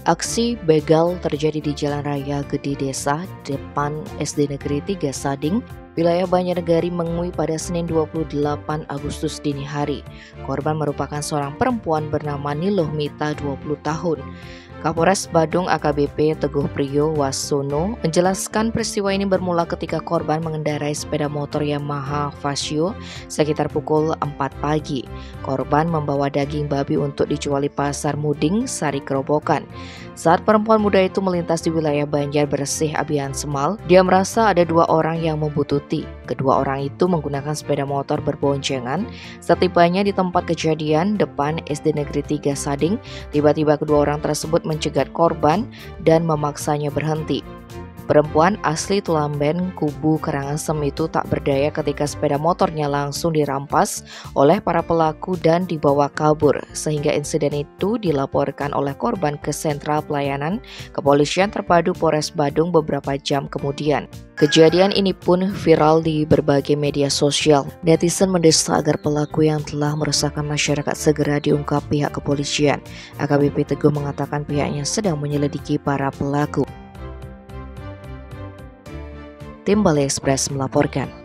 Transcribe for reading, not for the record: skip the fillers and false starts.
Aksi begal terjadi di Jalan Raya Gede Desa, depan SD Negeri 3 Sading, wilayah Banjarnegara Mengui pada Senin 28 Agustus dini hari. Korban merupakan seorang perempuan bernama Niluh Mita 20 tahun. Kapolres Badung AKBP Teguh Priyo Wasono menjelaskan peristiwa ini bermula ketika korban mengendarai sepeda motor Yamaha Vasio sekitar pukul 4 pagi. Korban membawa daging babi untuk dijual di Pasar Muding, Sari Kerobokan. Saat perempuan muda itu melintas di wilayah Banjar Bersih Abian Semal, dia merasa ada dua orang yang membuntuti. Kedua orang itu menggunakan sepeda motor berboncengan. Setibanya di tempat kejadian depan SD Negeri 3 Sading, tiba-tiba kedua orang tersebut mencegat korban dan memaksanya berhenti. Perempuan asli Tulamben, Kubu Karangasem itu tak berdaya ketika sepeda motornya langsung dirampas oleh para pelaku dan dibawa kabur, sehingga insiden itu dilaporkan oleh korban ke Sentral Pelayanan Kepolisian Terpadu Polres Badung beberapa jam kemudian. Kejadian ini pun viral di berbagai media sosial. Netizen mendesak agar pelaku yang telah meresahkan masyarakat segera diungkap pihak kepolisian. AKBP Teguh mengatakan pihaknya sedang menyelidiki para pelaku. Tim Bali Express melaporkan.